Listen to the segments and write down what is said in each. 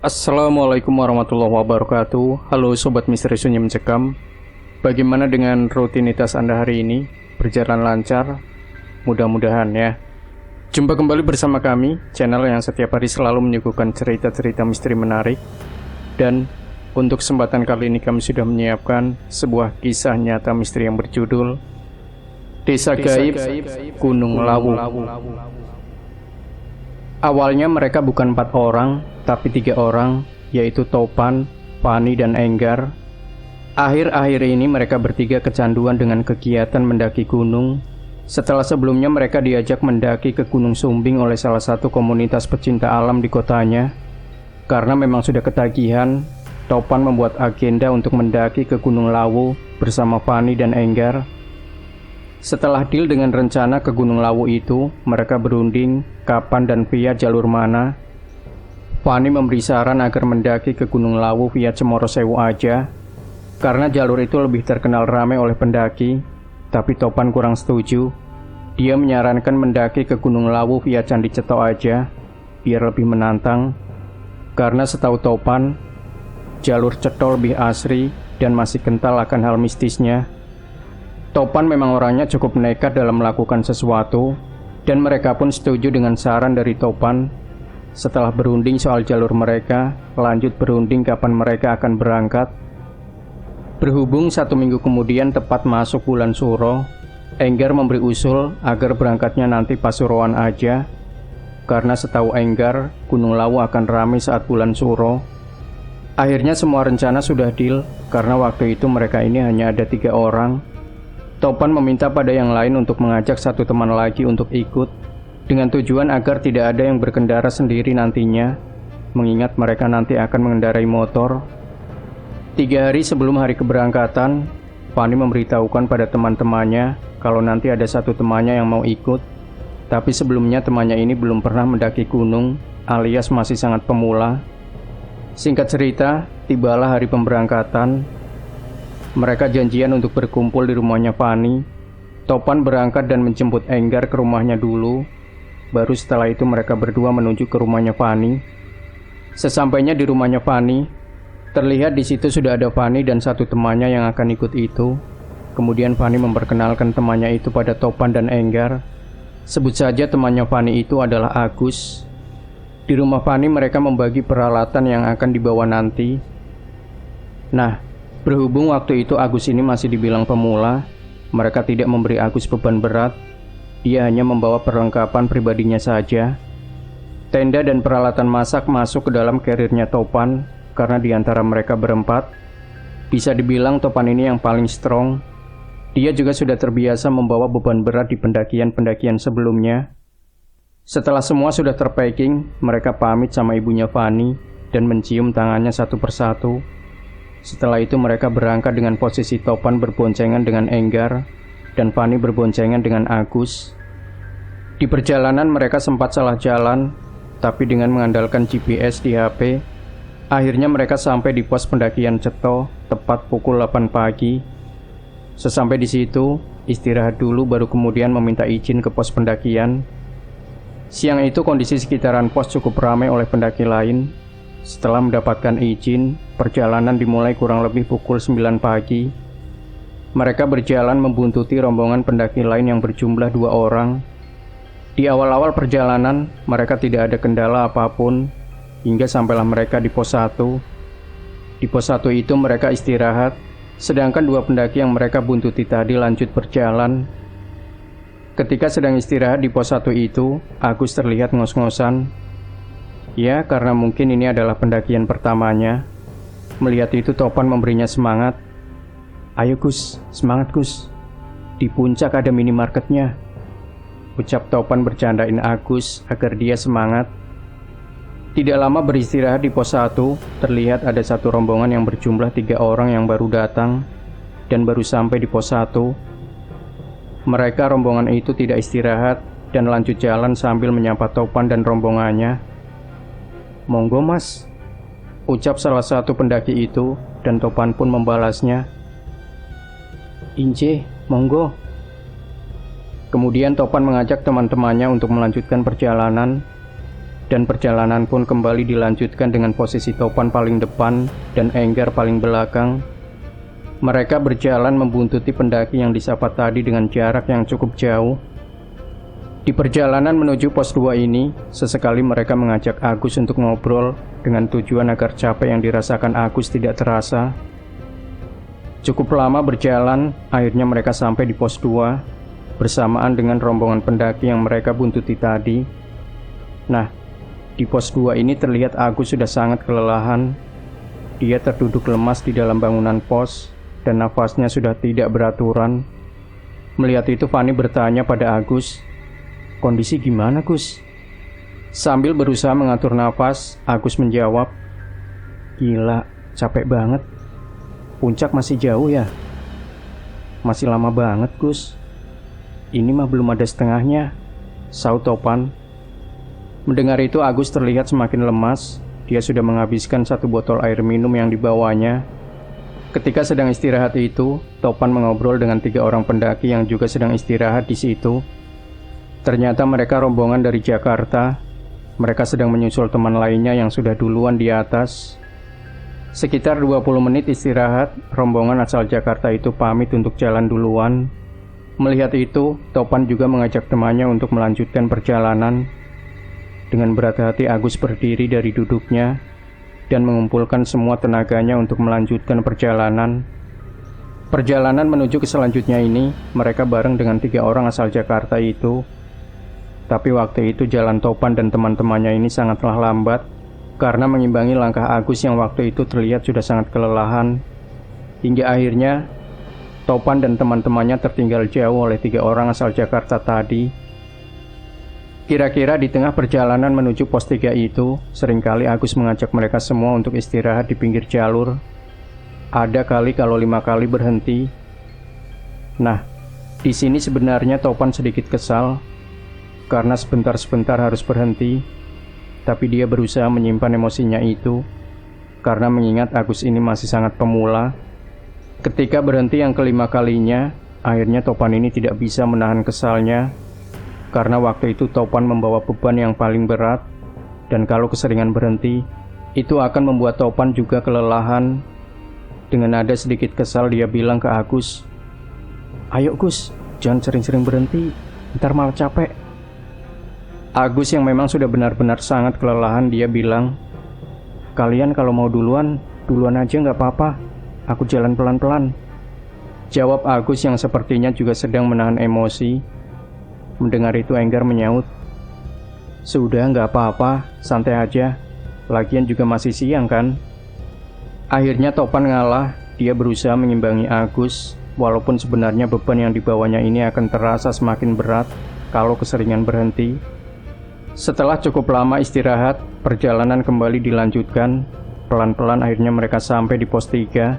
Assalamualaikum warahmatullahi wabarakatuh. Halo Sobat Misteri Sunyi Mencekam. Bagaimana dengan rutinitas Anda hari ini? Berjalan lancar? Mudah-mudahan ya. Jumpa kembali bersama kami, channel yang setiap hari selalu menyuguhkan cerita-cerita misteri menarik. Dan untuk kesempatan kali ini kami sudah menyiapkan sebuah kisah nyata misteri yang berjudul Desa Gaib Gunung Lawu. Awalnya mereka bukan 4 orang, tapi 3 orang, yaitu Topan, Fani, dan Enggar. Akhir-akhir ini mereka bertiga kecanduan dengan kegiatan mendaki gunung. Setelah sebelumnya mereka diajak mendaki ke Gunung Sumbing oleh salah satu komunitas pecinta alam di kotanya. Karena memang sudah ketagihan, Topan membuat agenda untuk mendaki ke Gunung Lawu bersama Fani dan Enggar. Setelah deal dengan rencana ke Gunung Lawu itu, mereka berunding kapan dan via jalur mana. Fani memberi saran agar mendaki ke Gunung Lawu via Cemoro Sewu aja, karena jalur itu lebih terkenal ramai oleh pendaki. Tapi Topan kurang setuju. Dia menyarankan mendaki ke Gunung Lawu via Candi Ceto aja, biar lebih menantang. Karena setahu Topan, jalur Ceto lebih asri dan masih kental akan hal mistisnya. Topan memang orangnya cukup nekat dalam melakukan sesuatu, dan mereka pun setuju dengan saran dari Topan. Setelah berunding soal jalur mereka, lanjut berunding kapan mereka akan berangkat. Berhubung 1 minggu kemudian tepat masuk bulan Suro, Enggar memberi usul agar berangkatnya nanti Pasuruan aja, karena setahu Enggar, Gunung Lawu akan ramai saat bulan Suro. Akhirnya semua rencana sudah deal, karena waktu itu mereka ini hanya ada 3 orang. Topan meminta pada yang lain untuk mengajak 1 teman lagi untuk ikut, dengan tujuan agar tidak ada yang berkendara sendiri nantinya, mengingat mereka nanti akan mengendarai motor. 3 hari sebelum hari keberangkatan, Fani memberitahukan pada teman-temannya kalau nanti ada 1 temannya yang mau ikut, tapi sebelumnya temannya ini belum pernah mendaki gunung, alias masih sangat pemula. Singkat cerita, tibalah hari pemberangkatan. Mereka janjian untuk berkumpul di rumahnya Fani. Topan berangkat dan menjemput Enggar ke rumahnya dulu. Baru setelah itu mereka berdua menuju ke rumahnya Fani. Sesampainya di rumahnya Fani, terlihat di situ sudah ada Fani dan 1 temannya yang akan ikut itu. Kemudian Fani memperkenalkan temannya itu pada Topan dan Enggar. Sebut saja temannya Fani itu adalah Agus. Di rumah Fani mereka membagi peralatan yang akan dibawa nanti. Nah, berhubung waktu itu Agus ini masih dibilang pemula, mereka tidak memberi Agus beban berat. Dia hanya membawa perlengkapan pribadinya saja. Tenda dan peralatan masak masuk ke dalam carrier-nya Topan, karena di antara mereka berempat, bisa dibilang Topan ini yang paling strong. Dia juga sudah terbiasa membawa beban berat di pendakian-pendakian sebelumnya. Setelah semua sudah terpacking, mereka pamit sama ibunya Fani dan mencium tangannya satu persatu. Setelah itu mereka berangkat dengan posisi Topan berboncengan dengan Enggar dan Fani berboncengan dengan Agus. Di perjalanan mereka sempat salah jalan, tapi dengan mengandalkan GPS di HP, akhirnya mereka sampai di pos pendakian Ceto tepat pukul 8 pagi. Sesampai di situ, istirahat dulu baru kemudian meminta izin ke pos pendakian. Siang itu kondisi sekitaran pos cukup ramai oleh pendaki lain. Setelah mendapatkan izin, perjalanan dimulai kurang lebih pukul 9 pagi. Mereka berjalan membuntuti rombongan pendaki lain yang berjumlah 2 orang. Di awal-awal perjalanan, mereka tidak ada kendala apapun, hingga sampailah mereka di pos 1. Di pos 1 itu mereka istirahat, sedangkan 2 pendaki yang mereka buntuti tadi lanjut berjalan. Ketika sedang istirahat di pos 1 itu, Agus terlihat ngos-ngosan. Ya, karena mungkin ini adalah pendakian pertamanya. Melihat itu Topan memberinya semangat. "Ayo Gus, semangat Gus. Di puncak ada minimarketnya," ucap Topan bercandain Agus agar dia semangat. Tidak lama beristirahat di pos 1, terlihat ada 1 rombongan yang berjumlah 3 orang yang baru datang dan baru sampai di pos 1. Mereka rombongan itu tidak istirahat dan lanjut jalan sambil menyapa Topan dan rombongannya. "Monggo mas," ucap salah satu pendaki itu, dan Topan pun membalasnya, "Ince, monggo." Kemudian Topan mengajak teman-temannya untuk melanjutkan perjalanan. dan perjalanan pun kembali dilanjutkan dengan posisi Topan paling depan dan Enggar paling belakang. Mereka berjalan membuntuti pendaki yang disapa tadi dengan jarak yang cukup jauh. Di perjalanan menuju pos 2 ini, sesekali mereka mengajak Agus untuk ngobrol dengan tujuan agar capek yang dirasakan Agus tidak terasa. Cukup lama berjalan, akhirnya mereka sampai di pos 2 bersamaan dengan rombongan pendaki yang mereka buntuti tadi. Nah, di pos 2 ini terlihat Agus sudah sangat kelelahan. Dia terduduk lemas di dalam bangunan pos dan nafasnya sudah tidak beraturan. Melihat itu Fani bertanya pada Agus, "Kondisi gimana, Gus?" Sambil berusaha mengatur nafas, Agus menjawab, "Gila, capek banget. Puncak masih jauh ya?" "Masih lama banget, Gus. Ini mah belum ada setengahnya," sahut Topan. Mendengar itu Agus terlihat semakin lemas. Dia sudah menghabiskan 1 botol air minum yang dibawanya. Ketika sedang istirahat itu, Topan mengobrol dengan 3 orang pendaki yang juga sedang istirahat di situ. Ternyata mereka rombongan dari Jakarta. Mereka sedang menyusul teman lainnya yang sudah duluan di atas. Sekitar 20 menit istirahat, rombongan asal Jakarta itu pamit untuk jalan duluan. Melihat itu, Topan juga mengajak temannya untuk melanjutkan perjalanan. Dengan berat hati Agus berdiri dari duduknya dan mengumpulkan semua tenaganya untuk melanjutkan perjalanan. Perjalanan menuju ke selanjutnya ini, mereka bareng dengan 3 orang asal Jakarta itu. Tapi waktu itu jalan Topan dan teman-temannya ini sangatlah lambat karena mengimbangi langkah Agus yang waktu itu terlihat sudah sangat kelelahan. Hingga akhirnya Topan dan teman-temannya tertinggal jauh oleh 3 orang asal Jakarta tadi. Kira-kira di tengah perjalanan menuju pos 3 itu, seringkali Agus mengajak mereka semua untuk istirahat di pinggir jalur. Ada kali kalau 5 kali berhenti. Nah, di sini sebenarnya Topan sedikit kesal karena sebentar-sebentar harus berhenti, tapi dia berusaha menyimpan emosinya itu karena mengingat Agus ini masih sangat pemula. Ketika berhenti yang kelima kalinya, akhirnya Topan ini tidak bisa menahan kesalnya karena waktu itu Topan membawa beban yang paling berat, dan kalau keseringan berhenti, itu akan membuat Topan juga kelelahan. Dengan nada sedikit kesal dia bilang ke Agus, "Ayo Gus, jangan sering-sering berhenti, ntar malah capek." Agus yang memang sudah benar-benar sangat kelelahan, dia bilang, "Kalian kalau mau duluan aja nggak apa-apa, aku jalan pelan-pelan." Jawab Agus yang sepertinya juga sedang menahan emosi. Mendengar itu Enggar menyaut, "Sudah nggak apa-apa, santai aja. Lagian juga masih siang kan?" Akhirnya Topan ngalah. Dia berusaha mengimbangi Agus, walaupun sebenarnya beban yang dibawanya ini akan terasa semakin berat kalau keseringan berhenti. Setelah cukup lama istirahat, perjalanan kembali dilanjutkan. Pelan-pelan akhirnya mereka sampai di pos 3.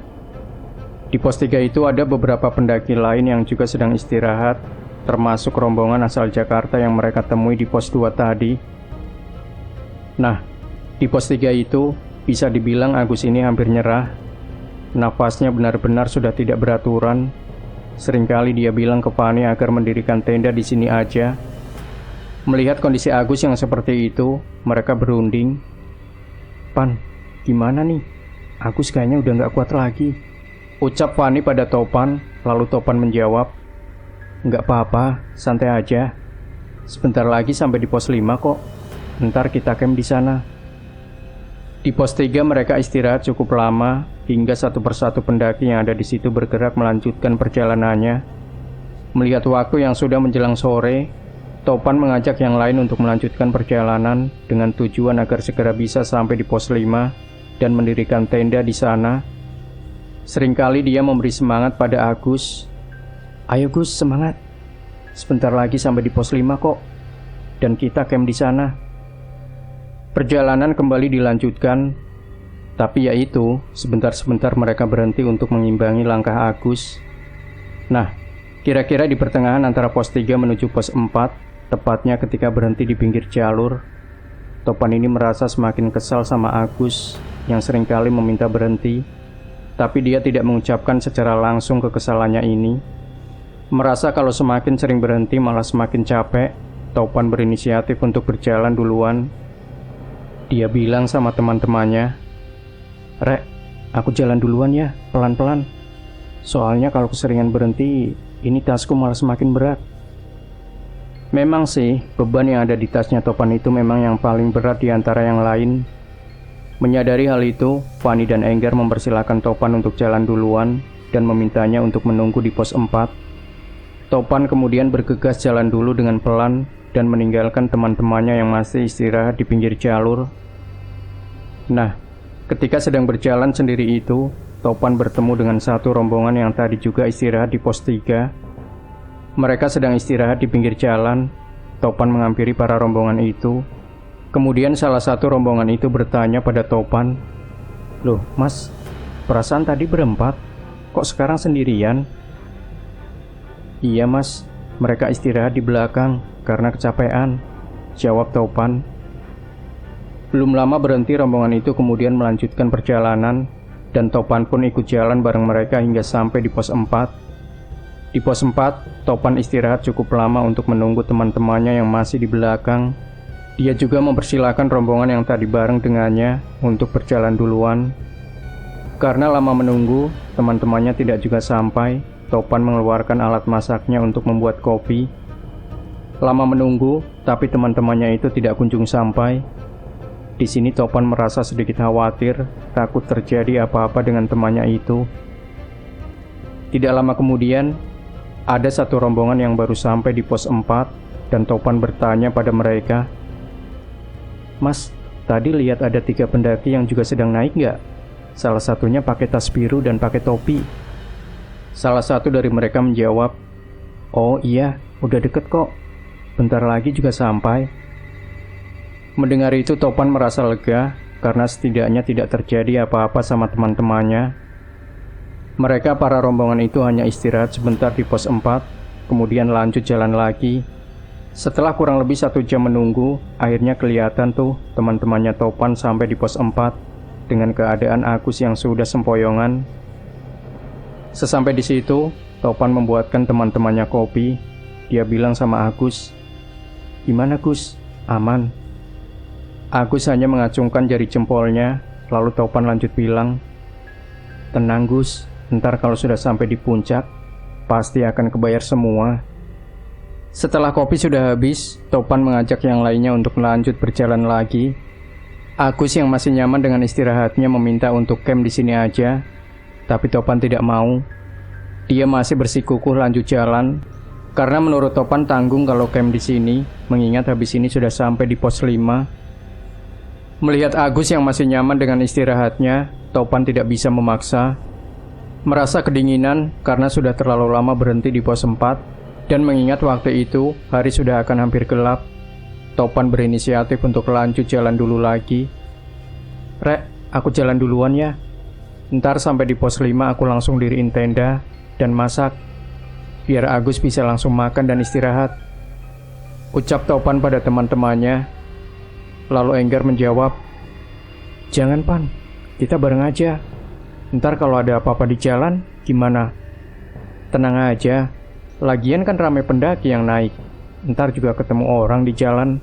Di pos 3 itu ada beberapa pendaki lain yang juga sedang istirahat, termasuk rombongan asal Jakarta yang mereka temui di pos 2 tadi. Nah, di pos 3 itu bisa dibilang Agus ini hampir nyerah. Nafasnya benar-benar sudah tidak beraturan. Seringkali dia bilang ke Fani agar mendirikan tenda di sini aja. Melihat kondisi Agus yang seperti itu, mereka berunding. "Pan, gimana nih? Agus kayaknya udah gak kuat lagi," ucap Fani pada Topan. Lalu Topan menjawab, "Nggak apa-apa, santai aja. Sebentar lagi sampai di pos 5 kok. Ntar kita camp di sana." Di pos 3 mereka istirahat cukup lama hingga satu persatu pendaki yang ada di situ bergerak melanjutkan perjalanannya. Melihat waktu yang sudah menjelang sore, Topan mengajak yang lain untuk melanjutkan perjalanan dengan tujuan agar segera bisa sampai di pos 5 dan mendirikan tenda di sana. Seringkali dia memberi semangat pada Agus. "Ayo Gus, semangat. Sebentar lagi sampai di pos 5 kok. Dan kita camp di sana." Perjalanan kembali dilanjutkan. Tapi yaitu, sebentar-sebentar mereka berhenti untuk mengimbangi langkah Agus. Nah, kira-kira di pertengahan antara pos 3 menuju pos 4, tepatnya ketika berhenti di pinggir jalur, Topan ini merasa semakin kesal sama Agus yang seringkali meminta berhenti. Tapi dia tidak mengucapkan secara langsung kekesalannya ini. Merasa kalau semakin sering berhenti malah semakin capek, Topan berinisiatif untuk berjalan duluan. Dia bilang sama teman-temannya, "Rek, aku jalan duluan ya, pelan-pelan. Soalnya kalau keseringan berhenti, ini tasku malah semakin berat." Memang sih, beban yang ada di tasnya Topan itu memang yang paling berat di antara yang lain. Menyadari hal itu, Fani dan Enggar mempersilahkan Topan untuk jalan duluan dan memintanya untuk menunggu di pos 4. Topan kemudian bergegas jalan dulu dengan pelan dan meninggalkan teman-temannya yang masih istirahat di pinggir jalur. Nah, ketika sedang berjalan sendiri itu, Topan bertemu dengan satu rombongan yang tadi juga istirahat di pos 3. Mereka sedang istirahat di pinggir jalan. Topan menghampiri para rombongan itu. Kemudian salah satu rombongan itu bertanya pada Topan, "Loh mas, perasaan tadi berempat, kok sekarang sendirian?" "Iya mas, mereka istirahat di belakang karena kecapean," jawab Topan. Belum lama berhenti rombongan itu kemudian melanjutkan perjalanan, dan Topan pun ikut jalan bareng mereka hingga sampai di pos 4. Di pos 4, Topan istirahat cukup lama untuk menunggu teman-temannya yang masih di belakang. Dia juga mempersilahkan rombongan yang tadi bareng dengannya untuk berjalan duluan. Karena lama menunggu, teman-temannya tidak juga sampai. Topan mengeluarkan alat masaknya untuk membuat kopi. Lama menunggu, tapi teman-temannya itu tidak kunjung sampai. Di sini Topan merasa sedikit khawatir, takut terjadi apa-apa dengan temannya itu. Tidak lama kemudian, ada satu rombongan yang baru sampai di pos 4, dan Topan bertanya pada mereka, "Mas, tadi lihat ada 3 pendaki yang juga sedang naik nggak? Salah satunya pakai tas biru dan pakai topi." Salah satu dari mereka menjawab, "Oh iya, udah deket kok. Bentar lagi juga sampai." Mendengar itu Topan merasa lega, karena setidaknya tidak terjadi apa-apa sama teman-temannya. Mereka para rombongan itu hanya istirahat sebentar di pos 4, kemudian lanjut jalan lagi. Setelah kurang lebih 1 jam menunggu, akhirnya kelihatan tuh teman-temannya Topan sampai di pos 4 dengan keadaan Agus yang sudah sempoyongan. Sesampai di situ, Topan membuatkan teman-temannya kopi. Dia bilang sama Agus, "Gimana Gus? Aman?" Agus hanya mengacungkan jari jempolnya, lalu Topan lanjut bilang, "Tenang Gus, ntar kalau sudah sampai di puncak, pasti akan kebayar semua." Setelah kopi sudah habis, Topan mengajak yang lainnya untuk lanjut berjalan lagi. Agus yang masih nyaman dengan istirahatnya meminta untuk camp di sini aja, tapi Topan tidak mau. Dia masih bersikukuh lanjut jalan, karena menurut Topan tanggung kalau camp di sini, mengingat habis ini sudah sampai di pos 5. Melihat Agus yang masih nyaman dengan istirahatnya, Topan tidak bisa memaksa. Merasa kedinginan karena sudah terlalu lama berhenti di pos 4, dan mengingat waktu itu hari sudah akan hampir gelap, Topan berinisiatif untuk lanjut jalan dulu lagi. "Rek, aku jalan duluan ya. Ntar sampai di pos 5 aku langsung diriin tenda dan masak, biar Agus bisa langsung makan dan istirahat," ucap Topan pada teman-temannya. Lalu Enggar menjawab, "Jangan Pan, kita bareng aja. Ntar kalau ada apa-apa di jalan, gimana?" "Tenang aja, lagian kan ramai pendaki yang naik. Ntar juga ketemu orang di jalan,"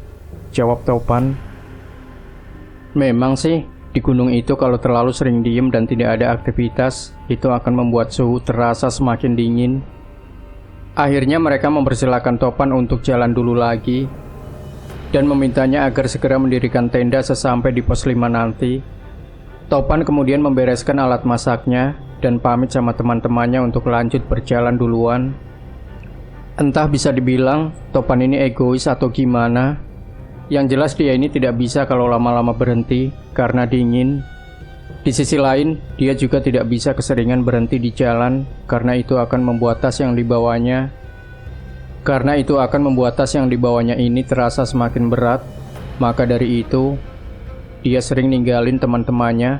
jawab Topan. Memang sih, di gunung itu kalau terlalu sering diem dan tidak ada aktivitas, itu akan membuat suhu terasa semakin dingin. Akhirnya mereka mempersilahkan Topan untuk jalan dulu lagi, dan memintanya agar segera mendirikan tenda sesampai di pos 5 nanti. Topan kemudian membereskan alat masaknya dan pamit sama teman-temannya untuk lanjut berjalan duluan. Entah bisa dibilang Topan ini egois atau gimana. Yang jelas dia ini tidak bisa kalau lama-lama berhenti karena dingin. Di sisi lain, dia juga tidak bisa keseringan berhenti di jalan karena itu akan membuat tas yang dibawanya ini terasa semakin berat. Maka dari itu, dia sering ninggalin teman-temannya.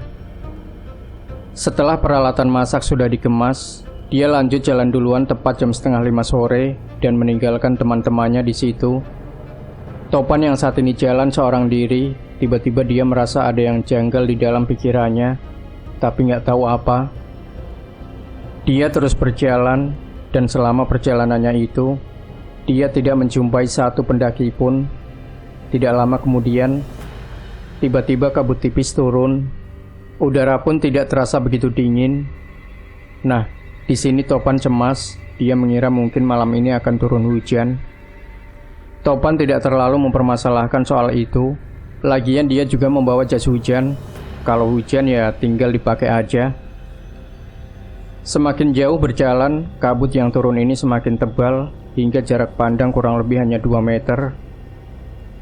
Setelah peralatan masak sudah dikemas, dia lanjut jalan duluan tepat jam 4:30 sore dan meninggalkan teman-temannya di situ. Topan yang saat ini jalan seorang diri, tiba-tiba dia merasa ada yang janggal di dalam pikirannya, tapi nggak tahu apa. Dia terus berjalan, dan selama perjalanannya itu, dia tidak menjumpai satu pendaki pun. Tidak lama kemudian, tiba-tiba kabut tipis turun. Udara pun tidak terasa begitu dingin. Nah, di sini Topan cemas. Dia mengira mungkin malam ini akan turun hujan. Topan tidak terlalu mempermasalahkan soal itu. Lagian dia juga membawa jas hujan. Kalau hujan ya tinggal dipakai aja. Semakin jauh berjalan, kabut yang turun ini semakin tebal hingga jarak pandang kurang lebih hanya 2 meter.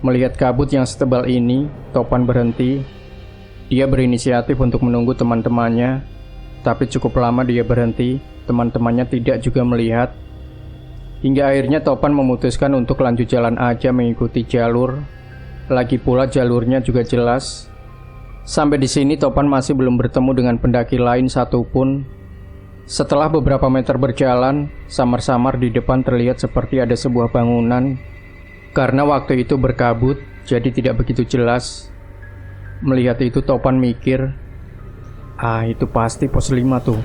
Melihat kabut yang setebal ini, Topan berhenti. Dia berinisiatif untuk menunggu teman-temannya, tapi cukup lama dia berhenti. Teman-temannya tidak juga melihat. Hingga akhirnya Topan memutuskan untuk lanjut jalan aja mengikuti jalur. Lagi pula jalurnya juga jelas. Sampai di sini Topan masih belum bertemu dengan pendaki lain satupun. Setelah beberapa meter berjalan, samar-samar di depan terlihat seperti ada sebuah bangunan. Karena waktu itu berkabut, jadi tidak begitu jelas. Melihat itu Topan mikir, itu pasti pos 5 tuh.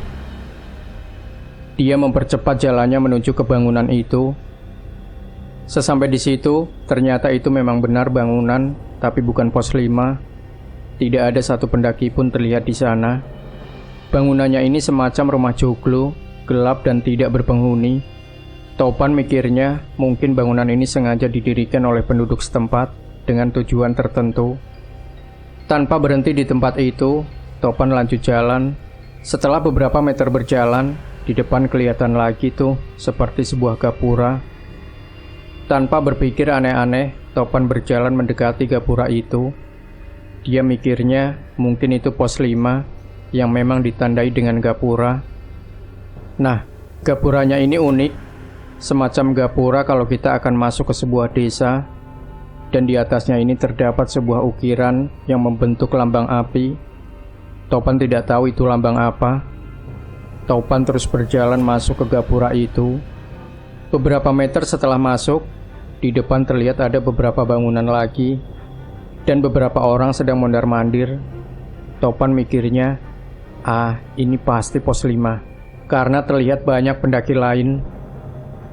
Dia mempercepat jalannya menuju ke bangunan itu. Sesampai di situ, ternyata itu memang benar bangunan, tapi bukan pos 5. Tidak ada satu pendaki pun terlihat di sana. Bangunannya ini semacam rumah joglo, gelap dan tidak berpenghuni. Topan mikirnya mungkin bangunan ini sengaja didirikan oleh penduduk setempat dengan tujuan tertentu. Tanpa berhenti di tempat itu, Topan lanjut jalan. Setelah beberapa meter berjalan, di depan kelihatan lagi tuh seperti sebuah gapura. Tanpa berpikir aneh-aneh, Topan berjalan mendekati gapura itu. Dia mikirnya mungkin itu pos 5 yang memang ditandai dengan gapura. Nah, gapuranya ini unik. Semacam gapura kalau kita akan masuk ke sebuah desa. Dan di atasnya ini terdapat sebuah ukiran yang membentuk lambang api. Topan tidak tahu itu lambang apa. Topan terus berjalan masuk ke gapura itu. Beberapa meter setelah masuk, di depan terlihat ada beberapa bangunan lagi. Dan beberapa orang sedang mondar-mandir. Topan mikirnya, ini pasti pos 5. Karena terlihat banyak pendaki lain.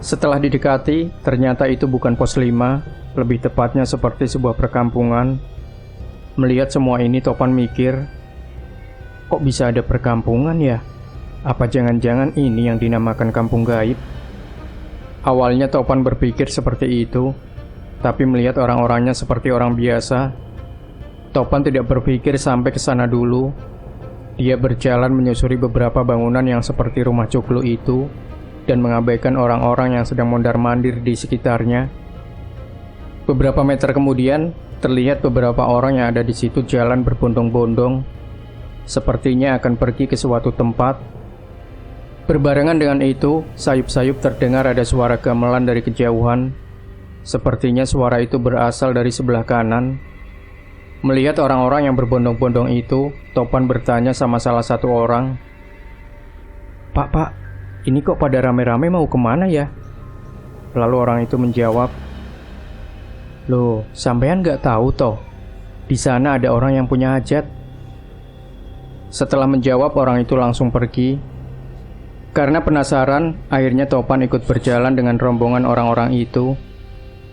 Setelah didekati, ternyata itu bukan pos 5, lebih tepatnya seperti sebuah perkampungan. Melihat semua ini Topan mikir, kok bisa ada perkampungan ya? Apa jangan-jangan ini yang dinamakan kampung gaib? Awalnya Topan berpikir seperti itu, tapi melihat orang-orangnya seperti orang biasa, Topan tidak berpikir sampai ke sana dulu. Dia berjalan menyusuri beberapa bangunan yang seperti rumah joglo itu dan mengabaikan orang-orang yang sedang mondar-mandir di sekitarnya. Beberapa meter kemudian, terlihat beberapa orang yang ada di situ jalan berbondong-bondong, sepertinya akan pergi ke suatu tempat. Berbarengan dengan itu, sayup-sayup terdengar ada suara gamelan dari kejauhan. Sepertinya suara itu berasal dari sebelah kanan. Melihat orang-orang yang berbondong-bondong itu, Topan bertanya sama salah satu orang, Pak, ini kok pada rame-rame mau kemana ya? Lalu orang itu menjawab, Loh, sampean gak tahu toh? Di sana ada orang yang punya hajat. Setelah menjawab, orang itu langsung pergi. Karena penasaran, akhirnya Topan ikut berjalan dengan rombongan orang-orang itu.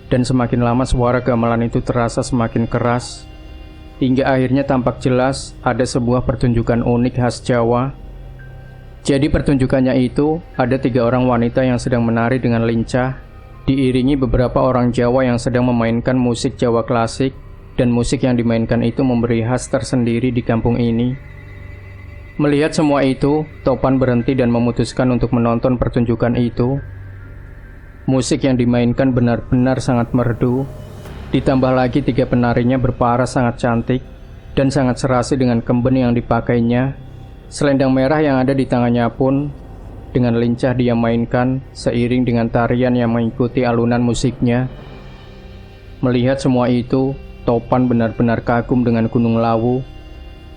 Dan semakin lama suara gamelan itu terasa semakin keras. Hingga akhirnya tampak jelas ada sebuah pertunjukan unik khas Jawa. Jadi pertunjukannya itu ada 3 orang wanita yang sedang menari dengan lincah, diiringi beberapa orang Jawa yang sedang memainkan musik Jawa klasik, dan musik yang dimainkan itu memberi khas tersendiri di kampung ini. Melihat semua itu, Topan berhenti dan memutuskan untuk menonton pertunjukan itu. Musik yang dimainkan benar-benar sangat merdu. Ditambah lagi 3 penarinya berparas sangat cantik dan sangat serasi dengan kemben yang dipakainya. Selendang merah yang ada di tangannya pun dengan lincah dia mainkan seiring dengan tarian yang mengikuti alunan musiknya. Melihat semua itu, Topan benar-benar kagum dengan Gunung Lawu.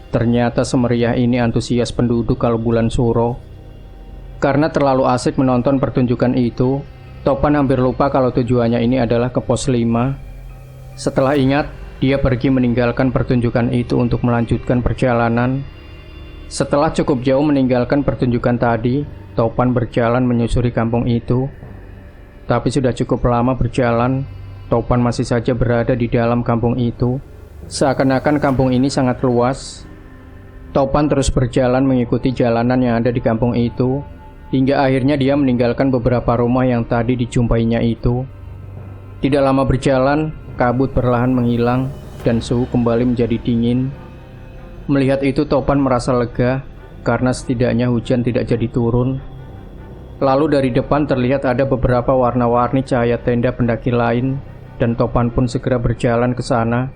Ternyata semeriah ini antusias penduduk kalau bulan Suro. Karena terlalu asik menonton pertunjukan itu, Topan hampir lupa kalau tujuannya ini adalah ke pos 5. Setelah ingat, dia pergi meninggalkan pertunjukan itu untuk melanjutkan perjalanan. Setelah cukup jauh meninggalkan pertunjukan tadi, Topan berjalan menyusuri kampung itu. Tapi sudah cukup lama berjalan, Topan masih saja berada di dalam kampung itu. Seakan-akan kampung ini sangat luas. Topan terus berjalan mengikuti jalanan yang ada di kampung itu, hingga akhirnya dia meninggalkan beberapa rumah yang tadi dijumpainya itu. Tidak lama berjalan, kabut perlahan menghilang dan suhu kembali menjadi dingin. Melihat itu Topan merasa lega karena setidaknya hujan tidak jadi turun. Lalu dari depan terlihat ada beberapa warna-warni cahaya tenda pendaki lain dan Topan pun segera berjalan ke sana.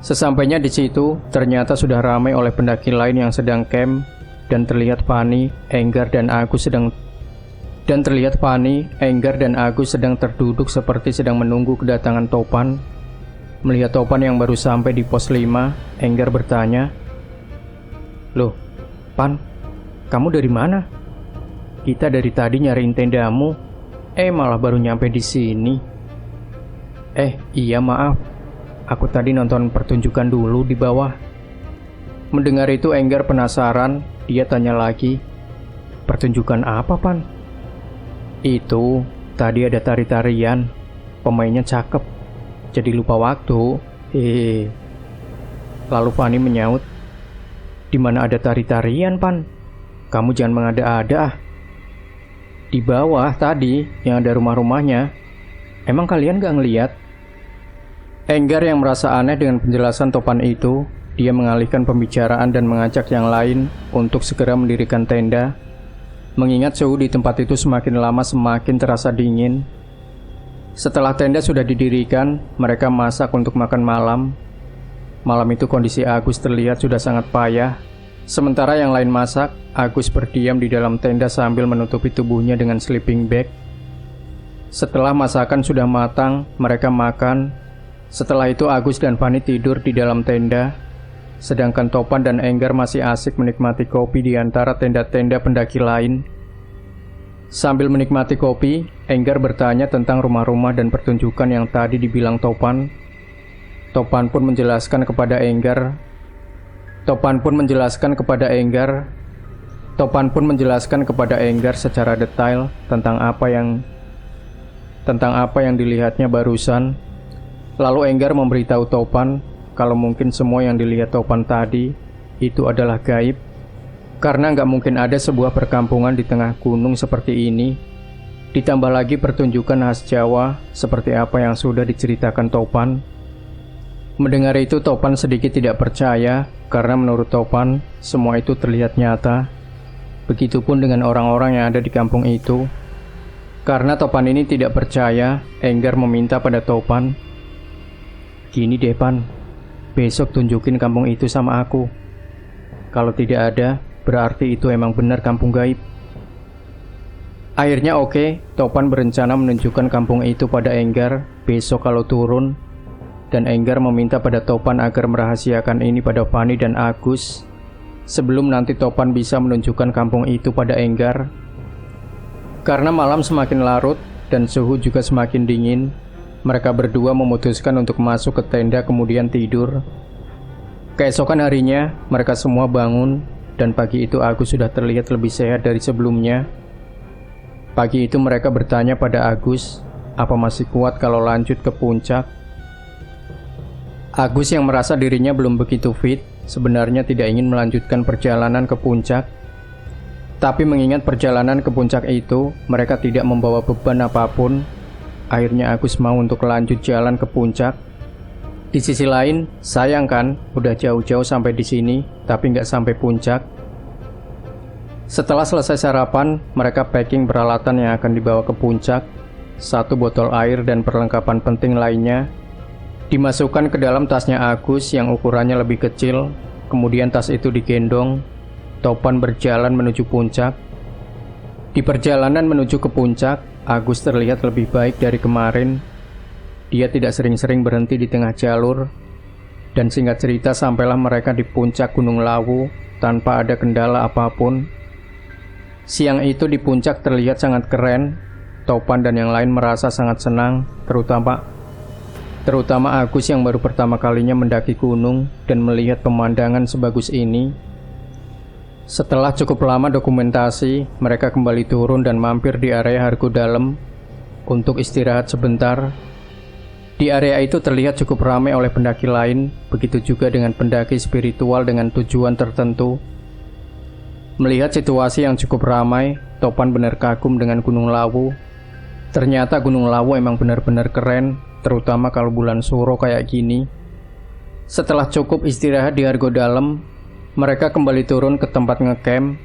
Sesampainya di situ, ternyata sudah ramai oleh pendaki lain yang sedang camp dan terlihat Fani, Enggar dan Agus sedang terduduk seperti sedang menunggu kedatangan Topan. Melihat Topan yang baru sampai di pos 5, Enggar bertanya, "Loh, Pan, kamu dari mana? Kita dari tadi nyariin tendamu, malah baru nyampe di sini." Iya maaf, aku tadi nonton pertunjukan dulu di bawah." Mendengar itu Enggar penasaran, dia tanya lagi, "Pertunjukan apa, Pan?" "Itu, tadi ada tari-tarian, pemainnya cakep, jadi lupa waktu." Lalu Fani menyaut, "Di mana ada tari-tarian, Pan? Kamu jangan mengada-ada ah." "Di bawah tadi, yang ada rumah-rumahnya. Emang kalian gak ngeliat?" Enggar yang merasa aneh dengan penjelasan Topan itu, dia mengalihkan pembicaraan dan mengajak yang lain untuk segera mendirikan tenda. Mengingat suhu di tempat itu semakin lama semakin terasa dingin. Setelah tenda sudah didirikan, mereka masak untuk makan malam. Malam itu kondisi Agus terlihat sudah sangat payah. Sementara yang lain masak, Agus berdiam di dalam tenda sambil menutupi tubuhnya dengan sleeping bag. Setelah masakan sudah matang, mereka makan. Setelah itu Agus dan Fani tidur di dalam tenda, sedangkan Topan dan Enggar masih asik menikmati kopi di antara tenda-tenda pendaki lain. Sambil menikmati kopi, Enggar bertanya tentang rumah-rumah dan pertunjukan yang tadi dibilang Topan. Topan pun menjelaskan kepada Enggar secara detail tentang apa yang dilihatnya barusan. Lalu Enggar memberitahu Topan kalau mungkin semua yang dilihat Topan tadi itu adalah gaib, karena nggak mungkin ada sebuah perkampungan di tengah gunung seperti ini. Ditambah lagi pertunjukan khas Jawa seperti apa yang sudah diceritakan Topan. Mendengar itu Topan sedikit tidak percaya, karena menurut Topan semua itu terlihat nyata. Begitupun dengan orang-orang yang ada di kampung itu. Karena Topan ini tidak percaya, Enggar meminta pada Topan, "Gini deh Pan, besok tunjukin kampung itu sama aku. Kalau tidak ada, berarti itu emang benar kampung gaib." Akhirnya oke, Topan berencana menunjukkan kampung itu pada Enggar besok kalau turun. Dan Enggar meminta pada Topan agar merahasiakan ini pada Fani dan Agus sebelum nanti Topan bisa menunjukkan kampung itu pada Enggar. Karena malam semakin larut dan suhu juga semakin dingin, mereka berdua memutuskan untuk masuk ke tenda kemudian tidur. Keesokan harinya, mereka semua bangun dan pagi itu Agus sudah terlihat lebih sehat dari sebelumnya. Pagi itu mereka bertanya pada Agus, apa masih kuat kalau lanjut ke puncak. Agus yang merasa dirinya belum begitu fit, sebenarnya tidak ingin melanjutkan perjalanan ke puncak. Tapi mengingat perjalanan ke puncak itu, mereka tidak membawa beban apapun. Akhirnya Agus mau untuk lanjut jalan ke puncak. Di sisi lain, sayang kan, udah jauh-jauh sampai di sini, tapi nggak sampai puncak. Setelah selesai sarapan, mereka packing peralatan yang akan dibawa ke puncak. 1 botol air dan perlengkapan penting lainnya dimasukkan ke dalam tasnya Agus yang ukurannya lebih kecil. Kemudian tas itu digendong. Topan berjalan menuju puncak. Di perjalanan menuju ke puncak, Agus terlihat lebih baik dari kemarin. Dia tidak sering-sering berhenti di tengah jalur. Dan singkat cerita sampailah mereka di puncak Gunung Lawu tanpa ada kendala apapun. Siang itu di puncak terlihat sangat keren. Topan dan yang lain merasa sangat senang, terutama Agus yang baru pertama kalinya mendaki gunung dan melihat pemandangan sebagus ini. Setelah cukup lama dokumentasi, mereka kembali turun dan mampir di area Hargo Dalem untuk istirahat sebentar. Di Di area itu terlihat cukup ramai oleh pendaki lain, begitu juga dengan pendaki spiritual dengan tujuan tertentu. Melihat situasi yang cukup ramai, Topan benar kagum dengan Gunung Lawu. Ternyata Gunung Lawu emang benar-benar keren, terutama kalau bulan suro kayak gini. Setelah cukup istirahat di Argo Dalam, mereka kembali turun ke tempat ngecamp.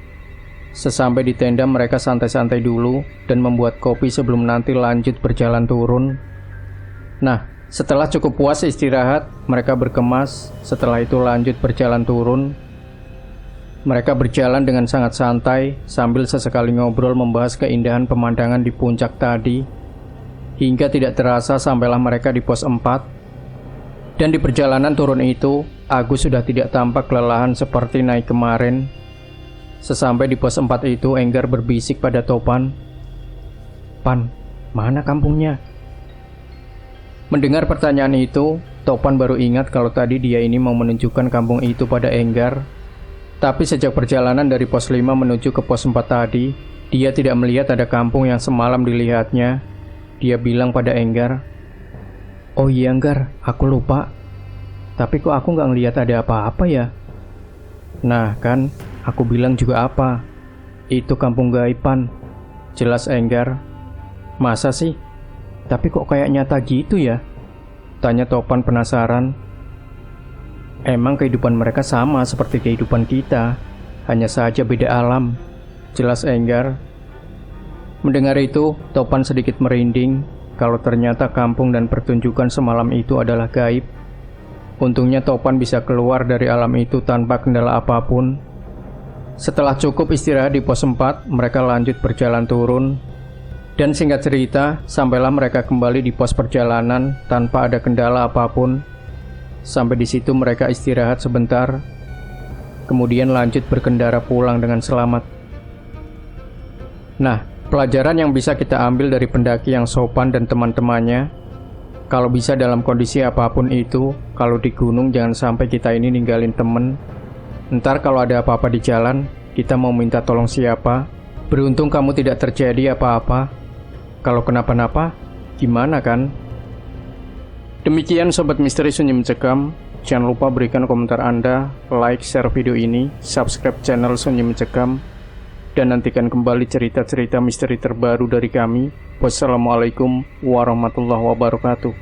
Sesampai di tenda mereka santai-santai dulu dan membuat kopi sebelum nanti lanjut berjalan turun. Nah, setelah cukup puas istirahat, mereka berkemas. Setelah itu lanjut berjalan turun. Mereka berjalan dengan sangat santai sambil sesekali ngobrol membahas keindahan pemandangan di puncak tadi. Hingga tidak terasa sampailah mereka di pos 4. Dan di perjalanan turun itu, Agus sudah tidak tampak kelelahan seperti naik kemarin. Sesampai di pos 4 itu, Enggar berbisik pada Topan, "Pan, mana kampungnya?" Mendengar pertanyaan itu, Topan baru ingat kalau tadi dia ini mau menunjukkan kampung itu pada Enggar. Tapi sejak perjalanan dari pos 5 menuju ke pos 4 tadi, dia tidak melihat ada kampung yang semalam dilihatnya. Dia bilang pada Enggar, "Oh iya Enggar, aku lupa. Tapi kok aku nggak ngelihat ada apa-apa ya?" "Nah kan, aku bilang juga apa. Itu kampung gaiban," jelas Enggar. "Masa sih? Tapi kok kayak nyata gitu ya?" tanya Topan penasaran. "Emang kehidupan mereka sama seperti kehidupan kita, hanya saja beda alam," jelas Enggar. Mendengar itu, Topan sedikit merinding kalau ternyata kampung dan pertunjukan semalam itu adalah gaib. Untungnya Topan bisa keluar dari alam itu tanpa kendala apapun. Setelah cukup istirahat di pos 4, mereka lanjut berjalan turun. Dan singkat cerita, sampailah mereka kembali di pos perjalanan tanpa ada kendala apapun. Sampai di situ mereka istirahat sebentar, kemudian lanjut berkendara pulang dengan selamat. Nah, pelajaran yang bisa kita ambil dari pendaki yang sopan dan teman-temannya, kalau bisa dalam kondisi apapun itu, kalau di gunung jangan sampai kita ini ninggalin temen. Ntar kalau ada apa-apa di jalan, kita mau minta tolong siapa? Beruntung kamu tidak terjadi apa-apa. Kalau kenapa-napa, gimana kan? Demikian Sobat Misteri Sunyi Mencekam. Jangan lupa berikan komentar Anda, like, share video ini, subscribe channel Sunyi Mencekam, dan nantikan kembali cerita-cerita misteri terbaru dari kami. Wassalamualaikum warahmatullahi wabarakatuh.